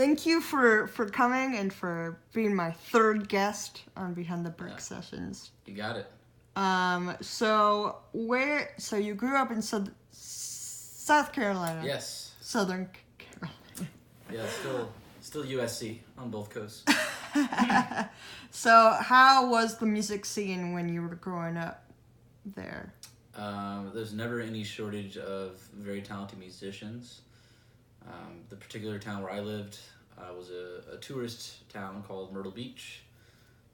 thank you for coming and for being my third guest on Behind the Birk Sessions. You got it. So you grew up in South Carolina? Yes. Southern Carolina. Yeah, still USC on both coasts. So how was the music scene when you were growing up there? There's never any shortage of very talented musicians. The particular town where I lived was a tourist town called Myrtle Beach,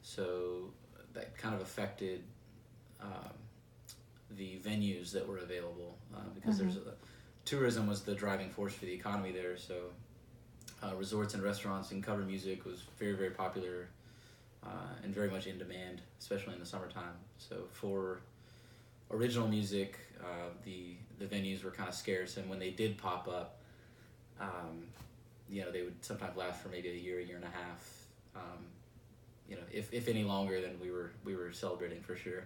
so that kind of affected the venues that were available because tourism was the driving force for the economy there. So resorts and restaurants and cover music was very, very popular and very much in demand, especially in the summertime. So for original music, the venues were kind of scarce, and when they did pop up, they would sometimes last for maybe a year and a half. If any longer, then we were celebrating for sure.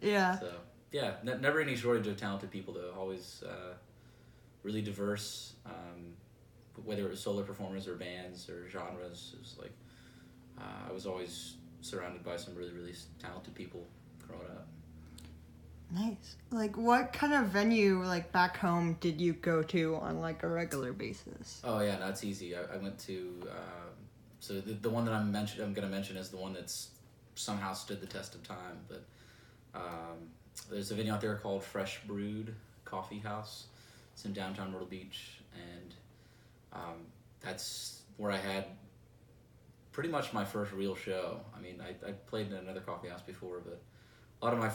Yeah. So yeah, never any shortage of talented people though. Always really diverse. Whether it was solo performers or bands or genres, it was like I was always surrounded by some really, really talented people growing up. Nice. Like, what kind of venue, like, back home did you go to on, like, a regular basis? Oh, yeah, that's easy. I went to, so the one that I'm going to mention is the one that's somehow stood the test of time, but there's a venue out there called Fresh Brewed Coffee House. It's in downtown Myrtle Beach, and that's where I had pretty much my first real show. I mean, I played in another coffee house before, but a lot of my,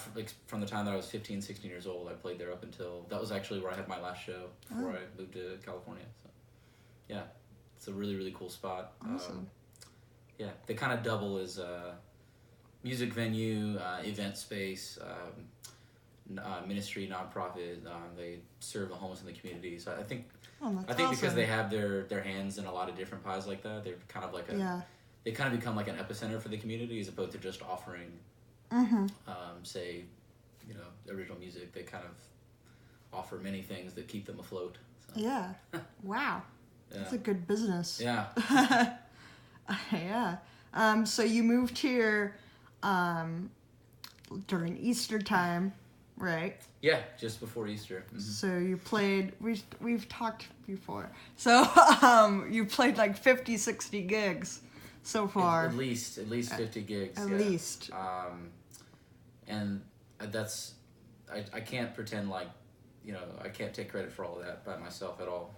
from the time that I was 15, 16 years old, I played there up until, that was actually where I had my last show before I moved to California. So, yeah, it's a really, really cool spot. Awesome. Yeah, they kind of double as music venue, event space, ministry, nonprofit. They serve the homeless in the community. So I think awesome. Because they have their hands in a lot of different pies like that, they're kind of like they kind of become like an epicenter for the community as opposed to just offering say, original music. They kind of offer many things that keep them afloat. So. Yeah. Wow. Yeah. That's a good business. Yeah. Yeah. So you moved here during Easter time, right? Yeah, just before Easter. Mm-hmm. So you played, we've talked before. So you played like 50, 60 gigs so far. At least 50 gigs. At least. And that's, I can't pretend like, I can't take credit for all of that by myself at all.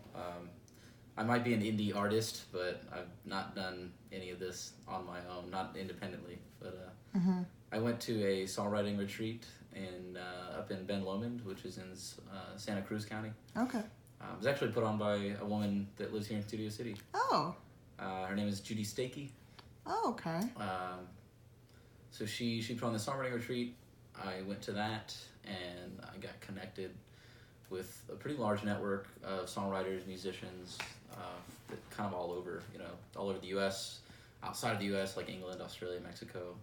I might be an indie artist, but I've not done any of this on my own, not independently. But I went to a songwriting retreat up in Ben Lomond, which is in Santa Cruz County. Okay. It was actually put on by a woman that lives here in Studio City. Oh. Her name is Judy Stakey. Oh, okay. So she put on the songwriting retreat. I went to that, and I got connected with a pretty large network of songwriters, musicians, kind of all over, all over the U.S., outside of the U.S., like England, Australia, Mexico.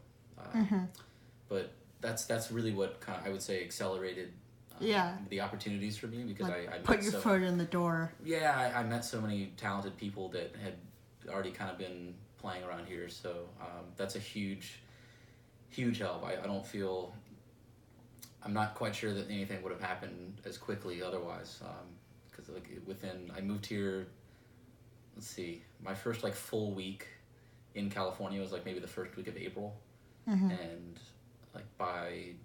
But that's really what kind of, I would say, accelerated the opportunities for me, because like I put your foot in the door. Yeah, I met so many talented people that had already kind of been playing around here, so that's a huge help. I don't feel, I'm not quite sure that anything would have happened as quickly otherwise, because I moved here, let's see, my first like full week in California was like maybe the first week of April, and like by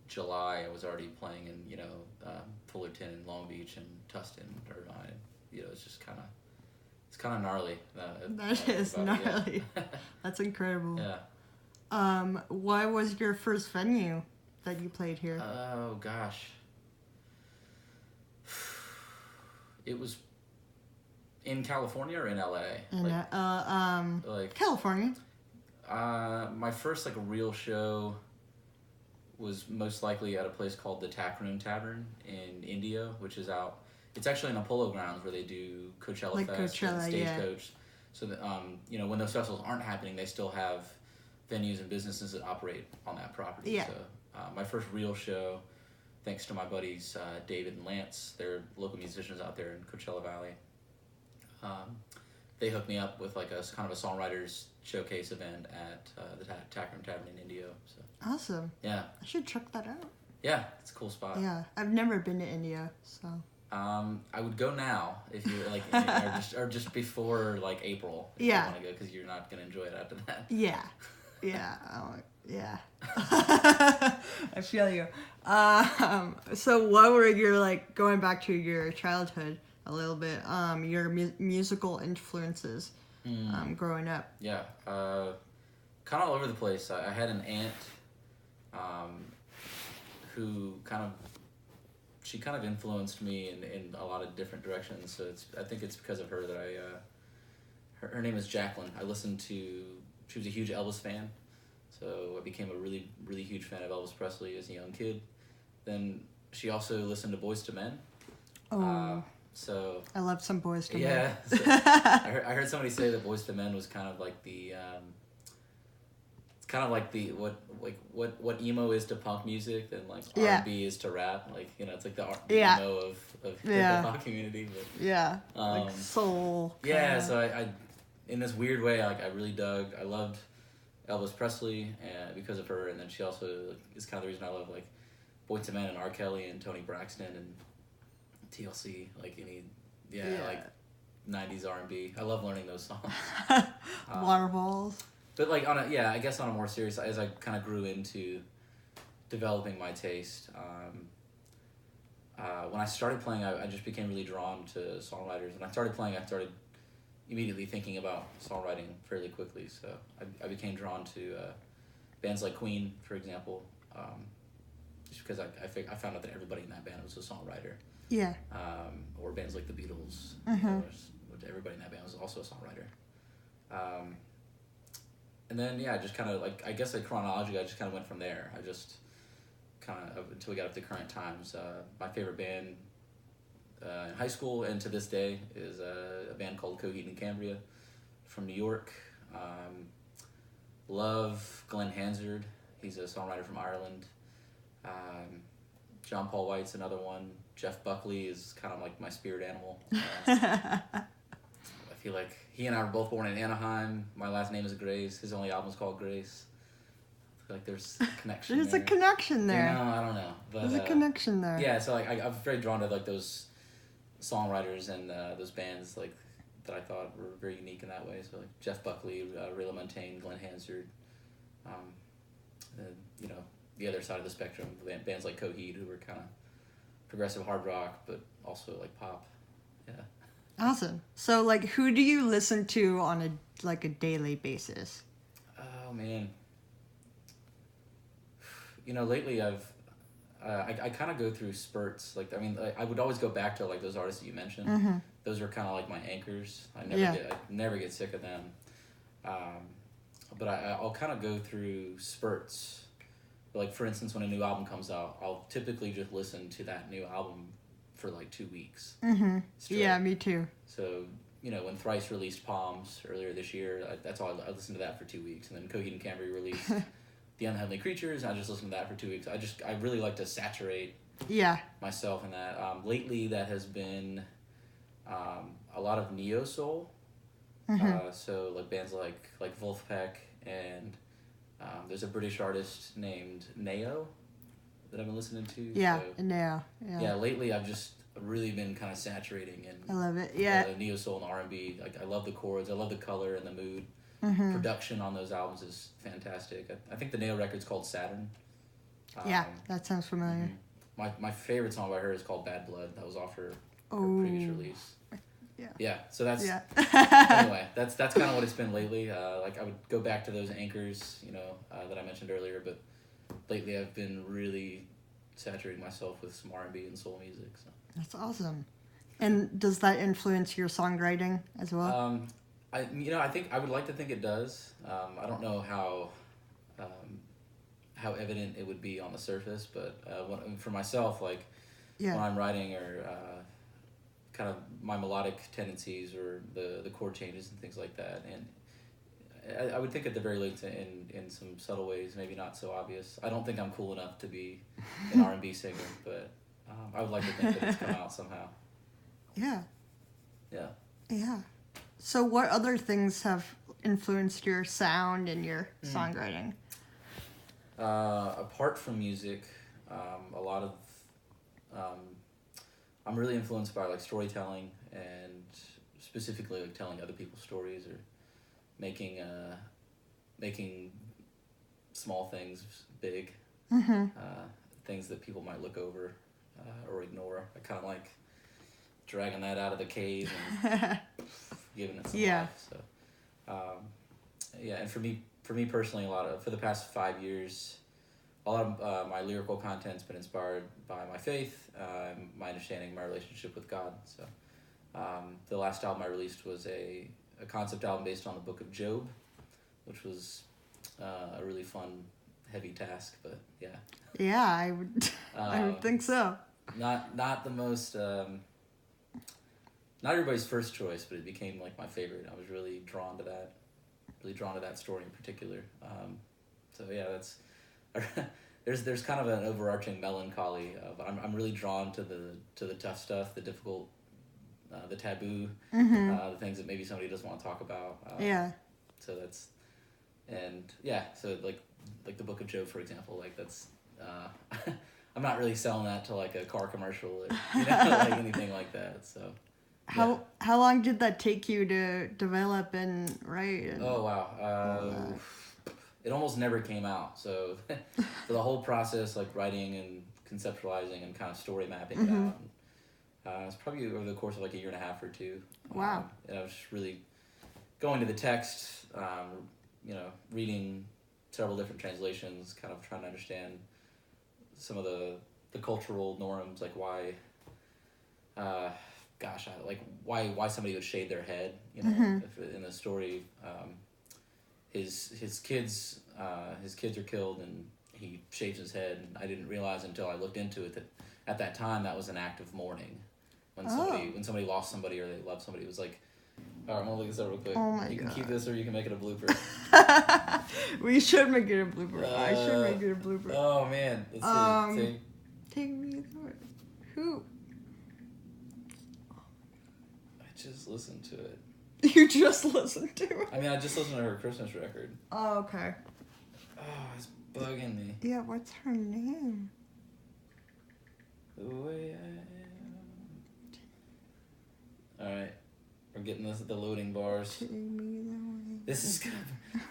July I was already playing in Fullerton and Long Beach and Tustin, Irvine. It's just kind of gnarly. That is gnarly. Yeah. That's incredible. Yeah. What was your first venue that you played here? Oh gosh, it was in California or in LA? California. My first like real show was most likely at a place called the Taproom Tavern in Indio, which is out. It's actually in Apollo grounds where they do Coachella Fest and Stagecoach. So that when those festivals aren't happening, they still have venues and businesses that operate on that property. Yeah. So my first real show, thanks to my buddies David and Lance, they're local musicians out there in Coachella Valley. they hooked me up with like a kind of a songwriters showcase event at the Tackroom Tavern in Indio. So Awesome. yeah, I should check that out. yeah, it's a cool spot. Yeah, I've never been to India, so. I would go now if you're like, or just before like April. If Yeah. You want to go because you're not gonna enjoy it after that. Yeah. Yeah. Yeah. I feel you. So what were your, like, going back to your childhood a little bit, your musical influences growing up? Yeah. Kind of all over the place. I had an aunt who she kind of influenced me in a lot of different directions. So I think it's because of her that her name is Jacqueline. She was a huge Elvis fan. So I became a really, really huge fan of Elvis Presley as a young kid. Then she also listened to Boyz II Men. Oh, so I love some Boyz II Men. Yeah. So I heard somebody say that Boyz II Men was kind of like the it's kind of like the what emo is to punk music and like R&B is to rap. Like, you know, it's like the emo of the punk community. But, yeah. Like soul. Yeah. So I in this weird way, like I really I loved Elvis Presley and because of her, and then she also is kind of the reason I love like Boyz II Men and R. Kelly and Tony Braxton and TLC, like like 90s R&B. I love learning those songs. Waterfalls. But like I guess on a more serious, as I kind of grew into developing my taste, when I started playing, I just became really drawn to songwriters. When I started playing, I started immediately thinking about songwriting fairly quickly. So I became drawn to bands like Queen, for example, just because I found out that everybody in that band was a songwriter. Yeah. Or bands like the Beatles, which everybody in that band was also a songwriter. And then just kind of like, I guess like chronologically, I just kind of went from there. I just kind of until we got up to current times. My favorite band in high school and to this day is a band called Coheed and Cambria from New York. Love Glenn Hansard. He's a songwriter from Ireland. John Paul White's another one. Jeff Buckley is kind of like my spirit animal. I feel like he and I were both born in Anaheim. My last name is Grace. His only album is called Grace. I feel like there's a connection There's there. a connection there. You know, I don't know. But, there's a connection there. Yeah, so like I'm very drawn to like those songwriters and those bands like that I thought were very unique in that way. So like Jeff Buckley, Ray LaMontagne, Glenn Hansard, you know, the other side of the spectrum, bands like Coheed, who were kind of progressive hard rock, but also like pop. Yeah. Awesome. So like, who do you listen to on a daily basis? Oh man. You know, lately I kind of go through spurts. Like, I mean, I would always go back to like those artists that you mentioned. Mm-hmm. Those are kind of like my anchors. I never get sick of them. But I'll kind of go through spurts. Like, for instance, when a new album comes out, I'll typically just listen to that new album for like 2 weeks. Mm-hmm. Straight. Yeah, me too. So, you know, when Thrice released Palms earlier this year, that's all I listened to that for 2 weeks. And then Coheed and Cambria released The Unheavenly Creatures, and I just listened to that for 2 weeks. I really like to saturate myself in that. Lately, that has been a lot of neo soul. Mm-hmm. So like bands like Wolfpack and there's a British artist named Neo that I've been listening to. Yeah, so, Neo. Yeah, lately I've just really been kind of saturating in I love it. Yeah. neo soul and R&B. Like I love the chords, I love the color and the mood. Mm-hmm. Production on those albums is fantastic. I think the Neo record's called Saturn. Yeah, that sounds familiar. My favorite song by her is called Bad Blood. That was off her previous release. Yeah. So that's anyway. That's kind of what it's been lately. Like I would go back to those anchors, you know, that I mentioned earlier. But lately, I've been really saturating myself with some R&B and soul music. So that's awesome. And does that influence your songwriting as well? I think I would like to think it does. I don't know how evident it would be on the surface, but for myself, like when I'm writing or kind of my melodic tendencies or the chord changes and things like that, and I would think at the very least in some subtle ways, maybe not so obvious. I don't think I'm cool enough to be an R&B singer, but I would like to think that it's come out somehow. Yeah. Yeah. Yeah. So what other things have influenced your sound and your songwriting? Apart from music, a lot of I'm really influenced by like storytelling and specifically like telling other people's stories or making small things big, things that people might look over or ignore. I kind of like dragging that out of the cave and giving it some life. So, and for me personally, for the past 5 years, a lot of my lyrical content's been inspired by my faith, my understanding, my relationship with God. So, the last album I released was a concept album based on the book of Job, which was a really fun, heavy task, but yeah. Yeah, I would think so. Not the most, not everybody's first choice, but it became like my favorite. I was really drawn to that story in particular. So yeah, that's there's kind of an overarching melancholy of I'm really drawn to the tough stuff, the difficult, the taboo, the things that maybe somebody doesn't want to talk about. So that's, and yeah, so like the Book of Job, for example, like that's, I'm not really selling that to like a car commercial or like anything like that. So how long did that take you to develop and write? Oh wow, it almost never came out. So for the whole process, like writing and conceptualizing and kind of story mapping it out. It's probably over the course of like a year and a half or two. Wow. And I was just really going to the text, reading several different translations, kind of trying to understand some of the cultural norms, like why, why somebody would shave their head, if in the story, his kids are killed and he shaves his head, and I didn't realize until I looked into it that at that time that was an act of mourning. When somebody lost somebody or they loved somebody, it was like, all right, I'm gonna look this up real quick. Oh my You can God. keep this or you can make it a blooper. We should make it a blooper. I should make it a blooper. Oh man, let's see. Take me through it. Who? I just listened to it. You just listened to it? I mean, I just listened to her Christmas record. Oh, okay. Oh, it's bugging me. Yeah, what's her name? The way I am. Alright. We're getting the loading bars. Take me the way. This is kind of,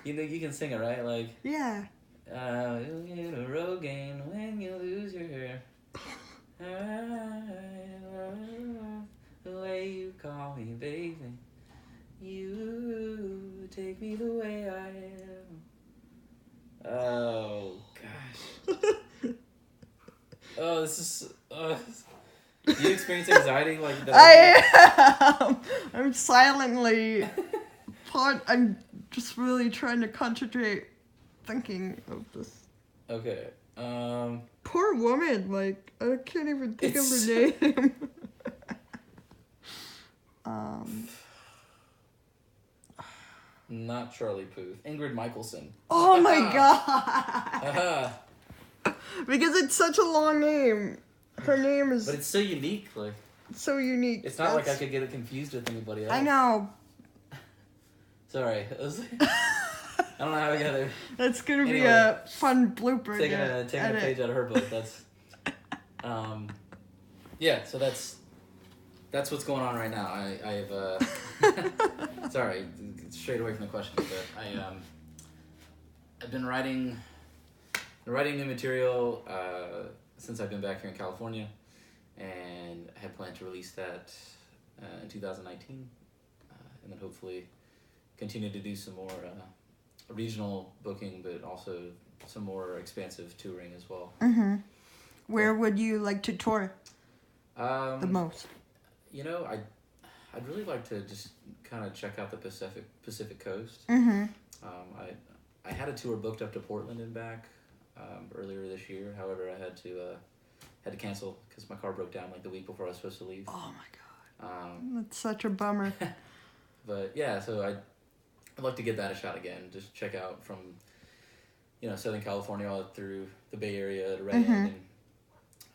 you can sing it, right? Like, yeah. You'll get a Rogaine when you lose your hair. The way you call me, baby. You take me the way I am. Oh, gosh. Oh, this is... do you experience anxiety like that? I am. I'm silently... I'm just really trying to concentrate thinking of this. Okay. Poor woman. Like, I can't even think of her name. Not Charlie Puth. Ingrid Michaelson. Oh my God. Because it's such a long name. Her name is... But it's so unique. Like, so unique. It's not like I could get it confused with anybody else. I know. Sorry. I don't know how we got there. That's going to be a fun blooper. Taking a page out of her book. That's... yeah, so that's what's going on right now. I've sorry, straight away from the question, but I've been writing new material since I've been back here in California, and I had planned to release that in 2019, and then hopefully continue to do some more regional booking, but also some more expansive touring as well. Mm-hmm. Where would you like to tour the most? I'd really like to just kind of check out the Pacific Coast. Mm-hmm. I had a tour booked up to Portland and back earlier this year. However, I had to cancel because my car broke down like the week before I was supposed to leave. Oh my God. That's such a bummer. But yeah, so I'd like to give that a shot again. Just check out from Southern California all through the Bay Area to Redmond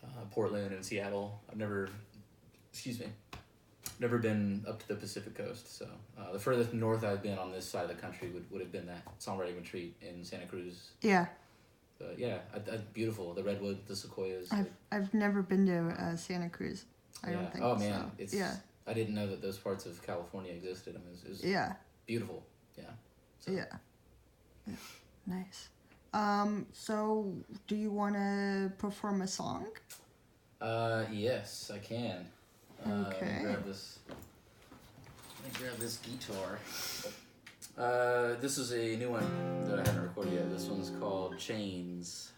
and Portland and Seattle. I've never never been up to the Pacific Coast. So the furthest north I've been on this side of the country would have been that songwriting retreat in Santa Cruz. Yeah. But yeah, beautiful. The redwood, the sequoias. I've never been to Santa Cruz. I don't think. Oh man, so. it's I didn't know that those parts of California existed. I mean, it was beautiful. Yeah. So. Yeah. Nice. So do you want to perform a song? Yes, I can. Okay. Let me grab this guitar. This is a new one that I haven't recorded yet. This one's called Chains.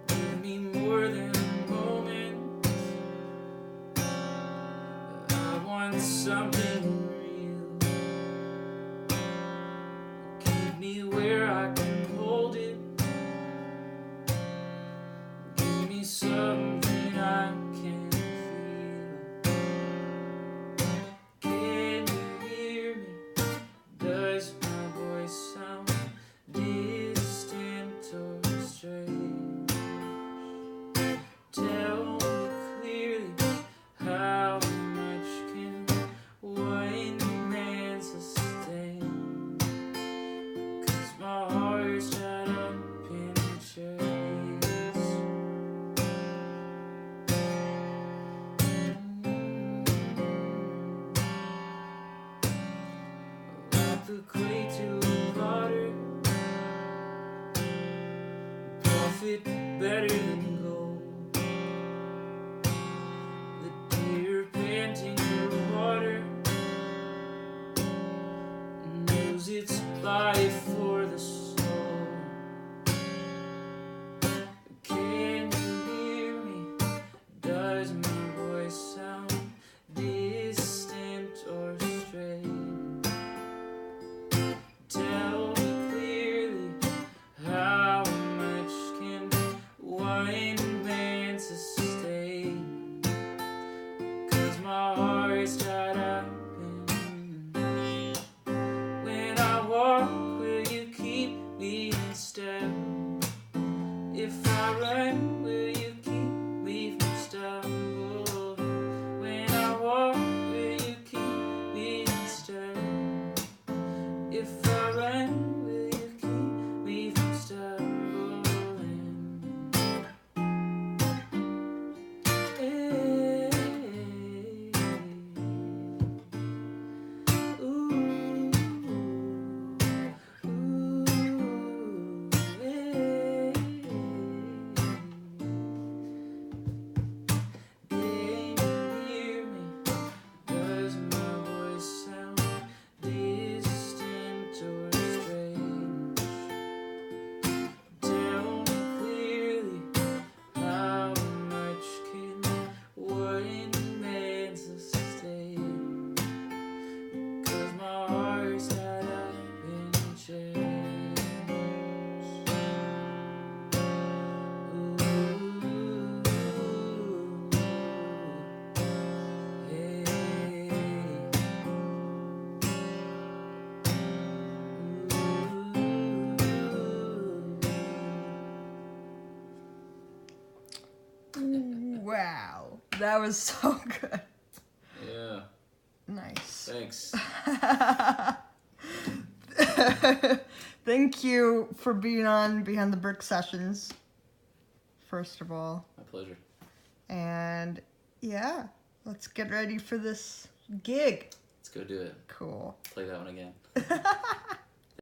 Give me more than a moment. I want something real. Keep me where I can hold it. Give me something I can feel. Can you hear me? Does my voice sound distant or strange? Tell me clearly, how much can one man sustain? 'Cause my heart's tied up in chains. Like the clay to the potter, profit better than gold. The deer panting for water knows its life for the soul. Can you hear me? Does my voice sound distant or strange? Tell me clearly, how much can one man sustain? 'Cause my heart's tied up in. When I walk, will you keep me in step? If I run, will you keep me from stumble? When I walk, will you keep me in step? If I run, will you keep me from stumbling? Hey, ooh, ooh, hey. Can you hear me? Does my voice sound distant or strange? Tell me clearly, how much can one man sustain? 'Cause my heart's tied up in chains. Ooh, hey. Wow. That was so good. Yeah, Nice. thanks. Thank you for being on Behind the Brick Sessions, first of all. My pleasure. And yeah, let's get ready for this gig. Let's go do it. Cool. Play that one again.